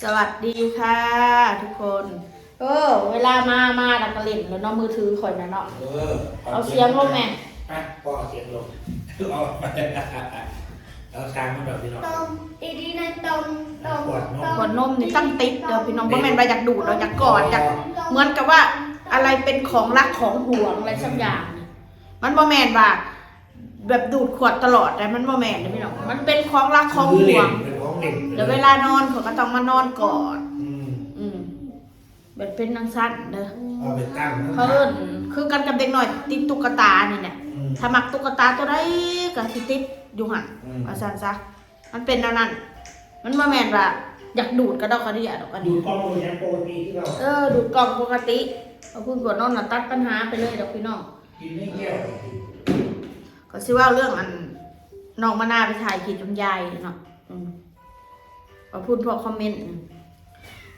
สวัสดีค่ะทุกคนเวลามาดักกระเล่นแล้วเนาะมือถือข่อยนะเนาะเอาเสียงลงแม่ก็เอาเสียงลงเอาไปเอาช้างมาแบบพี่น้องตรงดีๆนะตรงขวดนมนี่ตั้งติ๊กเดี๋ยวพี่น้องบ่แม่นไปอยากดูดเราอยากกอดอยากเหมือนกับว่าอะไรเป็นของรักของหวงอะไรสักอย่างมันบ่แม่นว่าแบบดูดขวดตลอดแต่มันบ่แม่นนะพี่น้องมันเป็นของรักของหวงเดี๋ยวเวลานอนเขาก็ต้องมานอนกอดแบบเป็นนางสั้นเด้อเอาไปตั้งคือกันกับเด็กหน่อยติดตุ๊กตานี่เนี่ยถ้ามักตุ๊กตาตัวใดก็สิติดอยู่หั่นว่าซั่นซะมันเป็นแนวนั้นมันบ่แม่นว่าอยากดูดกระดอกกระเดี่ยดอกกระ ดู ดิ่ กล้องดูยังปกติที่เราดูดกล่องปกติเอาคุณกวดนอนน่ะตัดปัญหาไปเลยดอกพี่น้องกินไม่แก้วก็สิว่าเรื่องอันน้องมะนาวไปถ่ายคลิปจนยายเนาะก็พูดพวกคอมเมนต์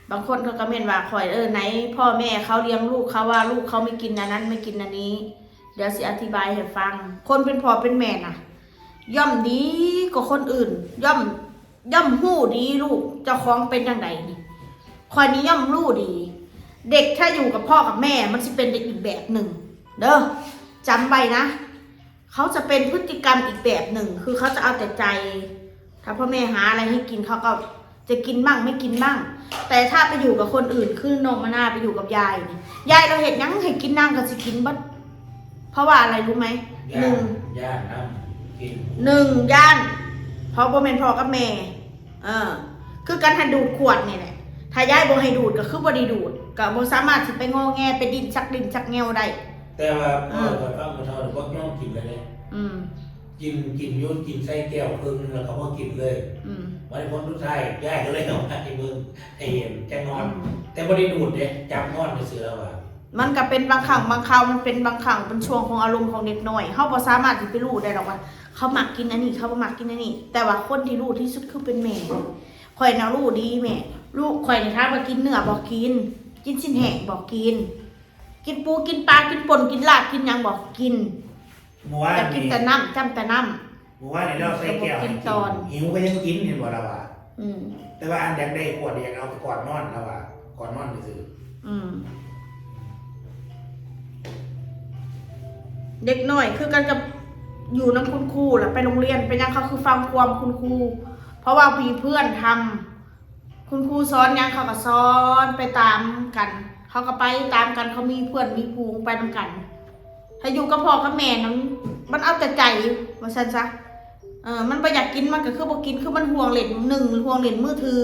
บางคนเขาก็เมนว่าข่อยไหนพ่อแม่เขาเลี้ยงลูกเขาว่าลูกเขาไม่กินอันนั้นไม่กินอันนี้เดี๋ยวสิอธิบายให้ฟังคนเป็นพ่อเป็นแม่น่ะย่อมดีกว่าคนอื่นย่อมหู้ดีลูกเจ้าของเป็นยังไงนี่ข่อยนี้ย่อมรู้ดีเด็กถ้าอยู่กับพ่อกับแม่มันจะเป็นเด็กอีกแบบหนึ่งเด้อจำไว้นะเขาจะเป็นพฤติกรรมอีกแบบหนึ่งคือเขาจะเอาแต่ใจถ้าพ่อแม่หาอะไรให้กินเขาก็จะกินบ้างไม่กินบ้างแต่ถ้าไปอยู่กับคนอื่นคือน้องมะนาวไปอยู่กับยายนี่ยายเราเห็นยังให้กินนั่งก็จะกินบัดเพราะว่าอะไรรู้ไหมย่านน้ำกินย่านเพราะบ่แม่นพ่อกับแม่คือการให้ดูดขวดนี่แหละถ้ายายบ่ให้ดูดก็คือบ่ได้ดูดก็บ่สามารถสิไปงอแงไปดินชักแงวได้แต่ว่าพ่อกับพ่อมาเท่าหรือว่าน้องกินไปเลยกินยุ่นกินไส้แก้วครึ่งแล้วเขาก็กินเลยวันนี้พ้นทุกท่ายย่ายก็เลยเอาไอ้มือไอ้เห็นแจ้งนอนแต่บ่ได้ดูดเนี่ยจับนอนไปเสือว่ะมันก็เป็นบางครั้งบางคราวมันเป็นบางครั้งเป็นช่วงของอารมณ์ของเด็กน้อยเฮาบ่สามารถสิไปรู้ได้หรอกว่าเขามักกินอันนี้เขาบ่มักกินอันนี้แต่ว่าคนที่รู้ที่สุดคือเป็นแม่ข่อยน่ะรู้ดีแม่ลูกข่อยนี่ถามว่ากินเนื้อบ่กินชิ้นแห้งบ่กินปูกินปลากินป่นกินลาบกินหยังบ่กินแต่กินแต่น้ำจำแต่น้ำหมู่ว่าในเราใส่แก้วหิวก็ยังกินเห็นบ่ล่ะว่าแต่ว่าอันอยากได้ขวดอยากเอาไปก่อนนอนแล้วว่าก่อนนอนซื่อเด็กน้อยคือกันกับอยู่น้ำคุณครูแหละไปโรงเรียนไปยังเขาคือฟังความคุณครูเพราะว่ามีเพื่อนทำคุณครูสอนยังเขาก็สอนไปตามกันเขาก็ไปตามกันเขามีเพื่อนมีภูงไปนำกันถ้าอยู่กับพ่อกับแม่นั้นมันเอาแต่ใจว่าซั่นซะมันไปอยากกินมันก็คือบ่กินคือมันห่วงเล่นห่วงเล่นมือถือ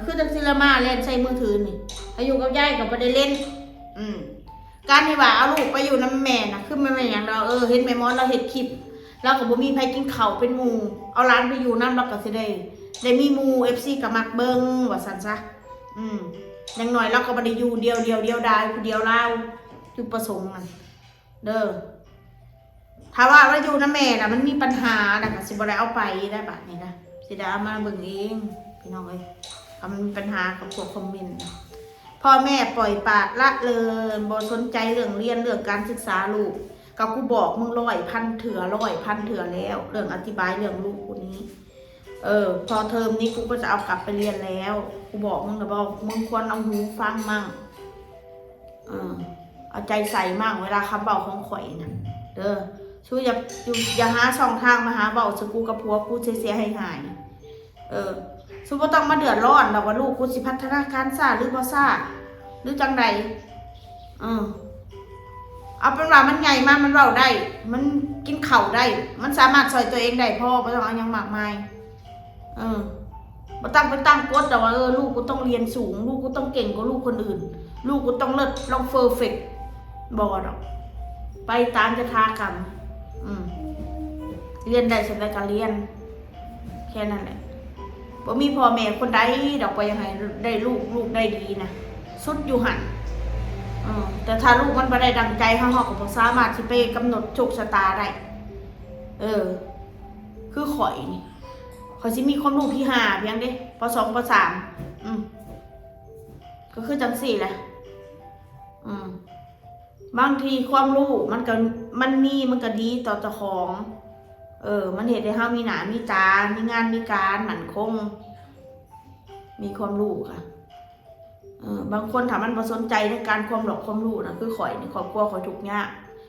คือจังซิละมาเล่นใช้มือถือนี่ถ้าอยู่กับยายก็บ่ได้เล่นการที่ว่าเอาลูกไปอยู่น้ำแม่น่ะคือแม่อย่างเราเห็นแม่มอสเราเห็นคลิปเราก็บ่มีใครกินข้าวเป็นหมู่เอาร้านไปอยู่น้ำเราก็สิได้มีหมู่ FC กับมักเบิ่งว่าซั่นซะอย่างน้อยเราก็บ่ได้อยู่เดียวดายผู้เดียวเราจุดประสงค์มันเด้อถ้าว่าเราอยู่น้ำแม่น่ะมันมีปัญหาน่ะก็สิบ่ได้เอาไปได้บัดนี้นะสิได้เอามาเบิ่งเองพี่น้องเอ้ยถ้ามันมีปัญหากับพวกคอมเมนต์พ่อแม่ปล่อยปากละเลยบ่สนใจเรื่องเรียนเรื่องการศึกษาลูกก็กูบอกมึง100,000 เถื่อแล้วเรื่องอธิบายเรื่องลูกกูนี้พอเทอมนี้กูก็จะเอากลับไปเรียนแล้วกูบอกมึงนะบอกมึงควรเอาหูฟังมั่งเอาใจใส่มั่งเวลาคำเบาของข่อยนะช่วยอย่าหาช่องทางมาหาเบาสกูกับผัวกูเสียหายสุบ่ต้องมาเดือดร้อนหรอกว่าลูกกูสิพัฒนาการซ่าหรือบ่ซ่าหรือจังใดเอาเป็นว่ามันใหญ่มากมันเว้าได้มันกินข้าวได้มันสามารถช่วยตัวเองได้พ่อบ่ต้องเอาหยังมากมายบ่ต้องไปตั้งกฎแต่ว่าลูกกูต้องเรียนสูงลูกกูต้องเก่งกว่าลูกคนอื่นลูกกูต้องเลิศต้องเพอร์เฟคบ่ดอกไปตามยถากรรมเรียนได้ฉันได้ก็เรียนแค่นั้นแหละบ่มีพ่อแม่คนใดดอกไปยังไงได้ลูกได้ดีนะสุดอยู่หั่นแต่ถ้าลูกมันบ่ได้ดังใจเฮาก็บ่สามารถสิไปกำหนดโชคชะตาได้คือข่อยนี่ข่อยสิมีความรู้ที่5เพียงเด้ป.2 ป.3 ก็คือจังซี่แหละบางทีความรู้มันก็ดีต่อเจ้าของมันเฮ็ดให้เฮามีหน้ามีตามีงานมีการมั่นคง มีความรู้ค่ะบางคนถ้ามันบ่สนใจในการความรู้นะคือข่อยนี่ครอบครัวข่อยทุกข์ยาก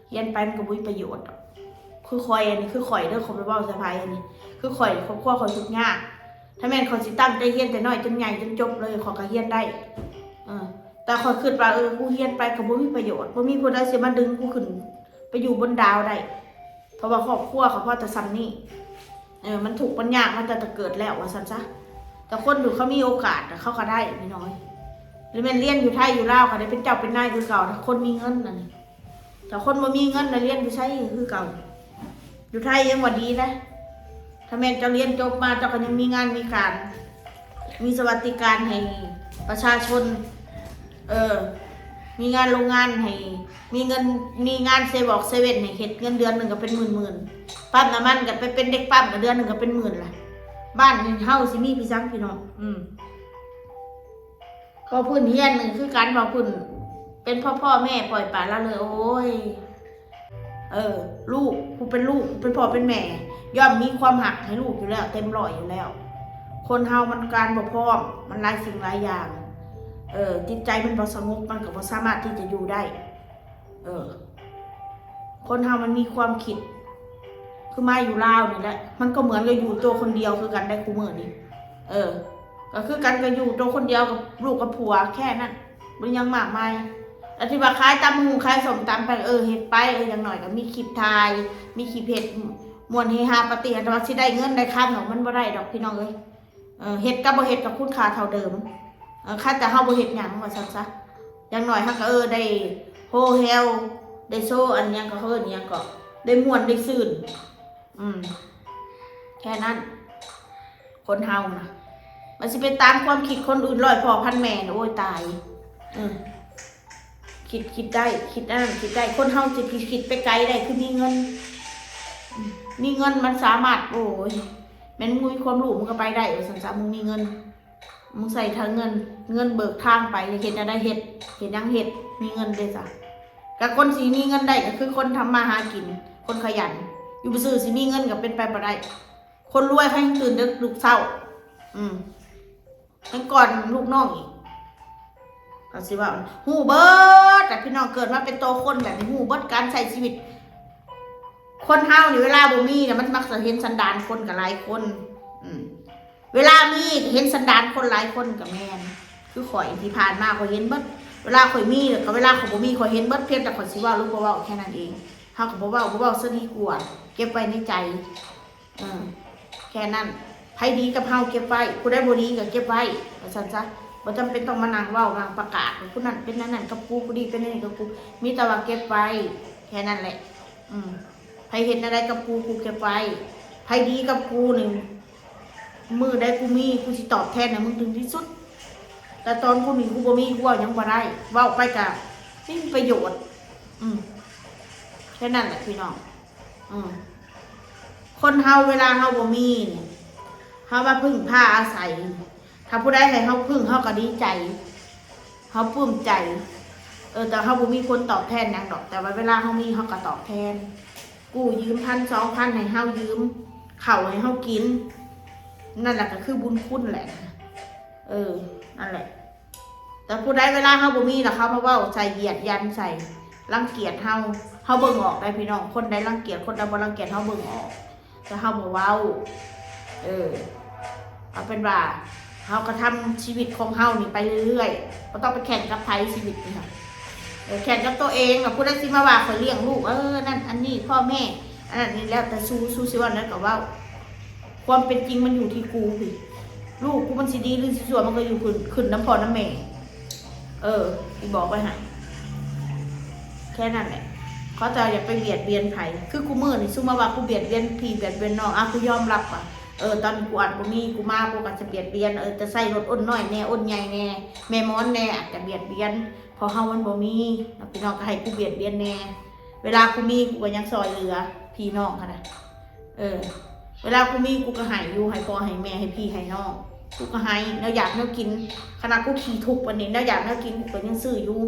เรียนไปมันก็บ่มีประโยชน์คือข่อยอันนี้คือข่อยเด้อเขาไปเว้าสะพายอันนี้คือข่อยครอบครัวข่อยทุกข์ยากถ้าแม่นเขาสิตั้งใจเรียนแต่น้อยจนใหญ่จนจบเลยเขาก็เรียนได้แต่ข่อยคิดว่ากูเรียนไปก็บ่มีประโยชน์บ่มีผู้ใดสิมาดึงกูขึ้นไปอยู่บนดาวได้เพราะว่าครอบครัวเขาพ่อจะซ้ำนี่มันถูกปัญญากมันจะเกิดแล้วว่าซั่นซะแต่คนอยู่เขามีโอกาสเขาก็ได้ไม่น้อยหรือแม่นเรียนอยู่ไทยอยู่ลาวก็ได้เป็นเจ้าเป็นนายคือเก่าถ้าคนมีเงินน่ะนี่แต่คนบ่มีเงินน่ะเรียนอยู่ไสคือเก่าอยู่ไทยยังว่าดีนะถ้าแม่นเจ้าเรียนจบมาเจ้าก็ยังมีงานมีการมีสวัสดิการให้ประชาชนมีงานโรงงานให้มีเงินมีงานเซเว่นให้เฮ็ดเงินเดือนนึงก็เป็นหมื่นปั๊มน้ำมันก็ไปเป็นเด็กปั๊มก็เดือนนึงก็เป็นหมื่นล่ะบ้านเฮาสิมีพี่ซังพี่น้องก็พื้นเฮียนนึงคือการว่าพื้นเป็นพ่อแม่ปล่อยปละละเลยโอ้ยลูกกูเป็นลูกเป็นพ่อเป็นแม่ย่อมมีความหักให้ลูกอยู่แล้วเต็มร้อยอยู่แล้วคนเฮามันการบ่พร้อมมันหลายสิ่งหลายอย่างจิตใจมันบ่สงบมันก็บ่สามารถที่จะอยู่ได้คนเฮามันมีความคิดคือมาอยู่ลาวนี่แหละมันก็เหมือนกับอยู่ตัวคนเดียวคือกันได้คู่มื้อนี้ก็คือกันก็อยู่ตัวคนเดียวกับลูกกับผัวแค่นั้นบ่ยังมากมายอธิบายคล้ายตำหูคล้ายสมตำไปเฮ็ดไปอย่างหน่อยก็มีคลิปถ่ายมีคลิปเฮ็ดม่วนเฮฮาปาร์ตี้แต่ว่าสิได้เงินได้ค่าของมันบ่ได้ดอกพี่น้องเอ้ยเฮ็ดกับบ่เฮ็ดกับคุณค่าเท่าเดิมค่าแต่เฮาบ่เฮ็ดหยังว่าซั่นซะอย่างน้อยเฮาก็ได้โฮเฮลได้โซอันยังก็เฮ็ดหยังก็ได้ม่วนได้ซื่นแค่นั้นคนเฮานะมันสิไปตามความคิดคนอื่นร้อยพ่อพันแม่โอ้ยตายคิดได้คิดได้คนเฮาสิคิดไปไกลได้คือมีเงินมันสามารถโอ้ยแม่นมึงมีความรู้มึงก็ไปได้ว่าซั่นซะมึงมีเงินมึงใส่ทางเงินเบิกทางไปเฮ็ดได้เฮ็ดยังเฮ็ดมีเงินเด้จ้ะกับคนสิมีเงินได้ก็คือคนทำมาหากินคนขยันอยู่ซื่อสิมีเงินก็เป็นไปบ่ได้คนรวยให้ตื่นดึกลุกเช้าทั้งก่อนลูกน้องอีกก็สิว่าฮู้เบิดแต่พี่น้องเกิดมาเป็นโตคนแบบนี้ฮู้เบิดการใช้ชีวิตคนเฮานี่เวลาบ่มีน่ะมันมักจะเห็นสันดานคนกับหลายคนเวลามีเห็นสันดานคนหลายคนกับแม่นคือข่อยที่ผ่านมาข่อยเห็นเบิดเวลาข่อยมีกับเวลาข่อยบ่มีข่อยเห็นเบิดเพียงแต่ข่อยสิเว้าหรือบ่เว้าแค่นั้นเองเฮาก็บ่เว้าซะดีกว่าเก็บไว้ในใจแค่นั้นไผดีกับเฮาเก็บไว้ผู้ใดบ่ดีก็เก็บไว้ว่าซั่นซะบ่จำเป็นต้องมานั่งเว้านางประกาศผู้นั้นเป็นนั่นกับกูผู้ดีเป็นนี่กับกูมีแต่ว่าเก็บไว้แค่นั้นแหละไผเห็นอะไรกับกูเก็บไว้ไผดีกับกูนี่มือได้กูมีกูสิตอบแทนนะมึงถึงที่สุดแต่ตอนกูมีกูบ่มีกูยังบ่ได้เว้าไปก็ไม่มีประโยชน์แค่นั้นแหละพี่น้องคนเฮาเวลาเฮาบ่มีเนี่ยเฮาว่าพึ่งพาอาศัยถ้าผู้ใดให้เฮาพึ่งเฮาก็ดีใจเฮาปลื้มใจแต่เฮาบ่มีคนตอบแทนหยังดอกแต่ว่าเวลาเฮามีเฮาก็ตอบแทนกู้ยืม1,000 2,000ให้เฮายืมข้าวให้เฮากินนั่นแหละก็คือบุญคุณแหละนั่นแหละแต่ผู้ใดเวลาเฮาบ่มีล่ะเขามาเว้าใส่เหยียดยันใส่รังเกียจเฮาเบิ่งออกได้พี่น้องคนใดรังเกียจคนใดบ่รังเกียจเฮาเบิ่งออกแต่เฮาบ่เว้าเอาเป็นว่าเฮาก็ทำชีวิตของเฮานี่ไปเรื่อยๆบ่ต้องไปแข่งกับไผชีวิตนี่ค่ะแข่งกับตัวเองกับผู้ใดสิมาว่าข่อยเลี้ยงลูกนั่นอันนี้พ่อแม่อันนั้นนี่แล้วแต่สู้สิว่านั้นก็เว้าความเป็นจริงมันอยู่ที่กูพี่ลูกกูมันสิดีหรือสิชั่วมันก็อยู่ขึ้นน้ำพ่อน้ำแม่ที่บอกไว้ให้แค่นั้นแหละเขาจะอย่าไปเบียดเบียนไผคือกูมือนี่สู้มาว่ากูเบียดเบียนพี่เบียดเบียนน้องกูยอมรับตอนกูอ่านกูมีกูมากูก็จะเบียดเบียนจะใส่รถอ้นน้อยแน่อ้นใหญ่แน่แม่ม้อนแน่อาจจะเบียดเบียนพอเฮามันบ่มีพี่น้องก็ให้กูเบียดเบียนแน่เวลากูมีกูก็ยังซอยเหลือพี่น้องค่ะนะเวลากูมีกูก็ให้อยู่ให้พ่อให้แม่ให้พี่ให้น้องกูก็ให้แล้วอยากแล้วกินขนาดกูขี่ทุกวันนี้แล้วอยากแล้วกินกูก็ยังซื้ออยู่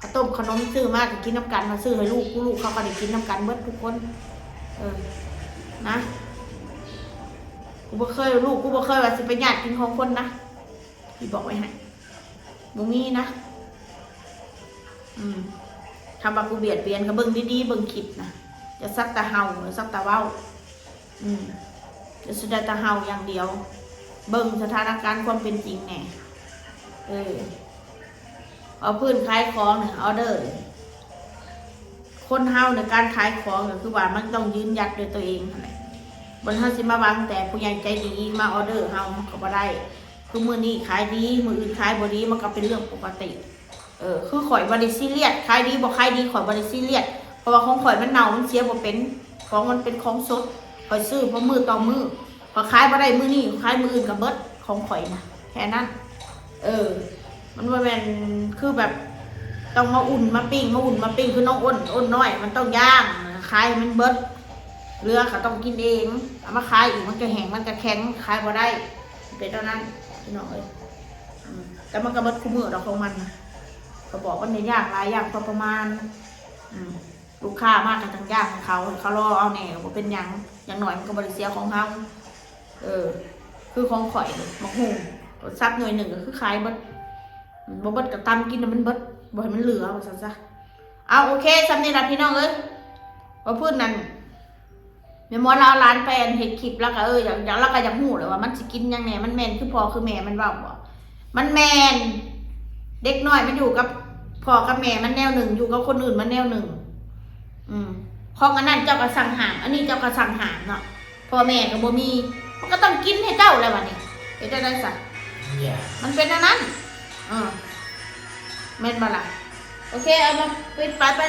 ข้าวต้มขนมซื้อมากกินน้ำกันมาซื้อให้ลูกเขาก็ได้กินน้ำกันเบิดทุกคนนะกูบ่เคยลูกกูบ่เคยว่าสิไปญาติกินของคนนะ พี่บอกไว้ให้บ่มีนะคำว่ากูเบียดเบียนก็เบิ่งดีๆเบิ่งคลิปนะจะซักตาเห่าหรือซักตาเว้าจะแสดงตาเห่าอย่างเดียว เบิ่งสถานการณ์ความเป็นจริงแน่เอาพื้นขายของเนี่ยออเดอร์คนเฮาในการขายของก็คือว่ามันต้องยืนหยัดด้วยตัวเองบนเฮาสิมาบังแต่ผู้ใหญ่ใจดีมาออเดอร์เฮาก็บ่ได้คือมื้อนี้ขายดีมื้ออื่นขายบ่ดีมันก็เป็นเรื่องปกติคือข่อยบ่ได้ซีเรียสขายดีบ่ขายดีข่อยบ่ได้ซีเรียสเพราะว่าของข่อยมันเน่ามันเสียบ่เป็นของมันเป็นของสดข่อยซื้อเพราะมือต่อมือพอขายบ่ได้มื้อนี้ขายมื้ออื่นก็เบิดของข่อยนะแค่นั้นมันบ่แม่นคือแบบต้องมาอุ่นมาปิ้งคือน้องอ้นน้อยมันต้องย่างขายมันเบิดเรือเขาต้องกินเองเอามาขายอีกมันก็แห้งมันก็แข็งขายบ่ได้เป็นเท่านั้นพี่น้องแต่มันก็เบิดคู่มือดอกของมันนะเขาบอกว่าในย่างหลายอย่างพอประมาณลูกค้ามากกันทั้งย่างของเขารอเอาแน่ว่าเป็นอย่างหน่อยมันก็บริเสียของเขาคือของข่อยมะฮุ่งซับหน่วยหนึ่งก็คือขายเบิดบ่เบิดกับตำกินมันเบิดบ่ให้มันเหลือว่าซั่นซะเอาโอเคสำนี้ล่ะพี่น้องว่าพูดนั่นแม่หมอเราร้านแปลนเฮ็ดคลิปแล้วก็อย่างเราก็อยากฮู้เลยว่ามันสิกินยังไงมันแม่นคือพ่อคือแม่มันเว้าบ่มันแม่นเด็กน้อยมันอยู่กับพ่อกับแม่มันแนวหนึ่งอยู่กับคนอื่นมันแนวหนึ่งของอันนั้นเจ้าก็สั่งหามอันนี้เจ้าก็สั่งหามเนาะพ่อแม่ก็บ่มีมันก็ต้องกินให้เจ้าแล้วบัดนี้เฮ็ดได้ซะมันเป็นอันนั้นแม่นบ่ล่ะโอเคเอามาปิดไป